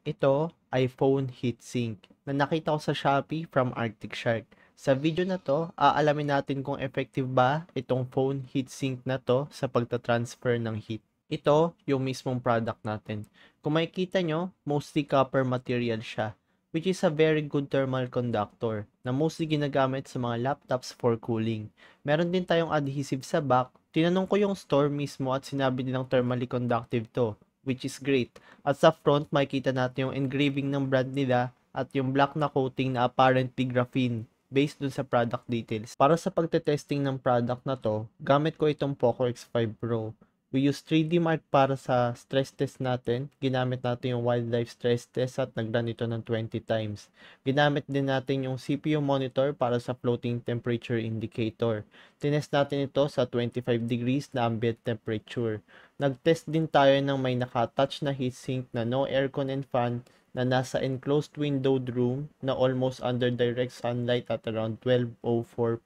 Ito ay phone heatsink na nakita ko sa Shopee from Arctic Shark. Sa video na to, aalamin natin kung effective ba itong phone heatsink na to sa pagta-transfer ng heat. Ito yung mismong product natin. Kung makikita nyo, mostly copper material siya, which is a very good thermal conductor na mostly ginagamit sa mga laptops for cooling. Meron din tayong adhesive sa back. Tinanong ko yung store mismo at sinabi nilang thermally conductive to, which is great. At sa front, makikita natin yung engraving ng brand nila at yung black na coating na apparently graphene based dun sa product details. Para sa pagte-testing ng product na to, gamit ko itong Poco X5 Pro. We use 3D Mark para sa stress test natin. Ginamit natin yung wildlife stress test at nag-run ito ng 20 times. Ginamit din natin yung CPU monitor para sa floating temperature indicator. Tinest natin ito sa 25 degrees na ambient temperature. Nag-test din tayo ng may naka-attach na heatsink na no aircon and fan na nasa enclosed windowed room na almost under direct sunlight at around 12:04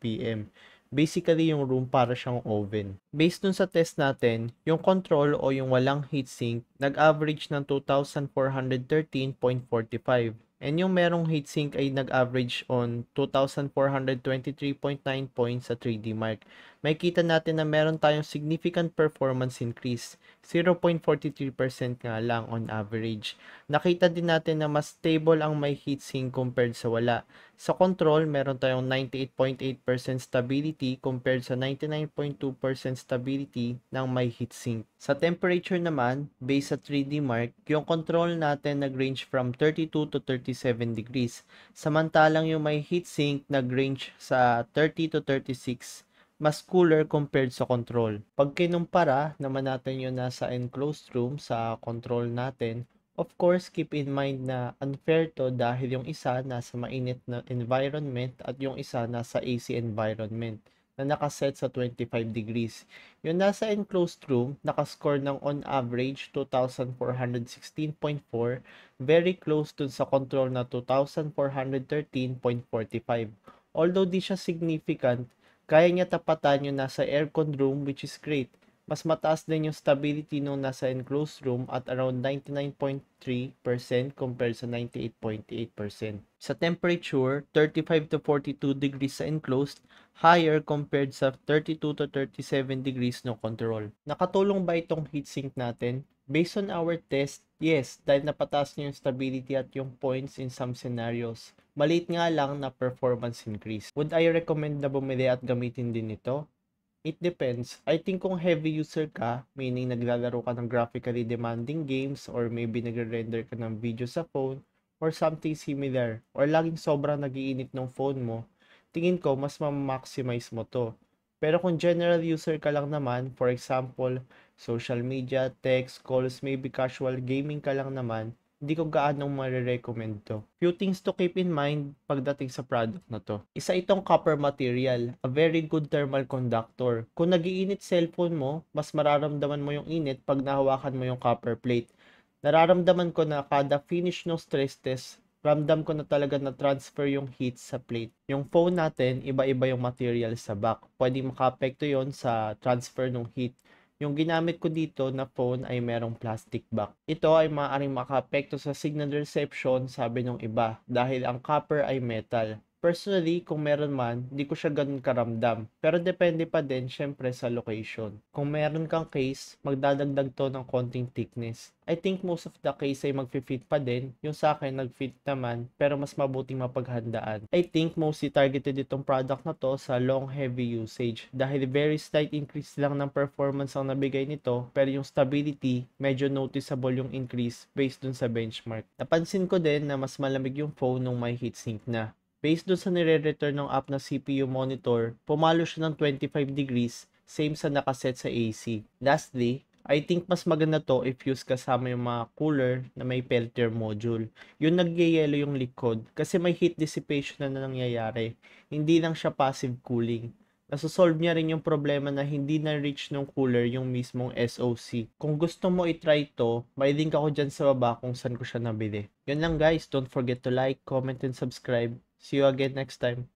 p.m. Basically, yung room para siyang oven. Based dun sa test natin, yung control o yung walang heatsink nag-average ng 2,413.45. And yung merong heatsink ay nag-average on 2,423.9 points sa 3D Mark. Makikita natin na meron tayong significant performance increase. 0.43% nga lang on average. Nakita din natin na mas stable ang may heatsink compared sa wala. Sa control, meron tayong 98.8% stability compared sa 99.2% stability ng may heatsink. Sa temperature naman, based sa 3D Mark, yung control natin nag-range from 32 to 37 degrees. Samantalang yung may heatsink nag-range sa 30 to 36, mas cooler compared sa control. Pag kinumpara naman natin yung nasa enclosed room sa control natin, of course, keep in mind na unfair to dahil yung isa nasa mainit na environment at yung isa nasa AC environment na nakaset sa 25 degrees. Yung nasa enclosed room, nakascore ng on average 2,416.4, very close dun sa control na 2,413.45. Although di siya significant, kaya niya tapatan yung nasa aircon room, which is great. Mas mataas din yung stability nung nasa enclosed room at around 99.3% compared sa 98.8%. Sa temperature, 35 to 42 degrees sa enclosed, higher compared sa 32 to 37 degrees no control. Nakatulong ba itong heatsink natin? Based on our test, yes, dahil napataas niya yung stability at yung points in some scenarios. Maliit nga lang na performance increase. Would I recommend na bumili at gamitin din ito? It depends. I think kung heavy user ka, meaning naglalaro ka ng graphically demanding games or maybe nagre-render ka ng video sa phone or something similar or laging sobrang nagiinit ng phone mo, tingin ko mas ma-maximize mo to. Pero kung general user ka lang naman, for example, social media, text, calls, maybe casual gaming ka lang naman, hindi ko gaanong marirecommend to. Few things to keep in mind pagdating sa product na to. Isa itong copper material, a very good thermal conductor. Kung nagiinit cellphone mo, mas mararamdaman mo yung init pag nahawakan mo yung copper plate. Nararamdaman ko na kada finish ng stress test, ramdam ko na talaga na transfer yung heat sa plate. Yung phone natin, iba-iba yung material sa back. Pwede makaapekto yon sa transfer ng heat. Yung ginamit ko dito na phone ay merong plastic back. Ito ay maaaring makaapekto sa signal reception, sabi ng iba, dahil ang copper ay metal. Personally, kung meron man, di ko siya ganun karamdam. Pero depende pa din, syempre, sa location. Kung meron kang case, magdadagdag to ng konting thickness. I think most of the case ay mag-fit pa din. Yung sa akin, nag-fit naman, pero mas mabuting mapaghandaan. I think mostly targeted itong product na to sa long heavy usage. Dahil very slight increase lang ng performance ang nabigay nito, pero yung stability, medyo noticeable yung increase based dun sa benchmark. Napansin ko din na mas malamig yung phone nung may heatsink na. Based dun sa nire-return ng app na CPU monitor, pumalo siya ng 25 degrees, same sa nakaset sa AC. Lastly, I think mas maganda to if use kasama yung mga cooler na may Peltier module. Yung nagyayelo yung likod kasi may heat dissipation na nangyayari. Hindi lang siya passive cooling. Nasosolve niya rin yung problema na hindi na-reach ng cooler yung mismong SoC. Kung gusto mo i-try to, may link ako dyan sa baba kung saan ko siya nabili. Yun lang guys, don't forget to like, comment, and subscribe. See you again next time.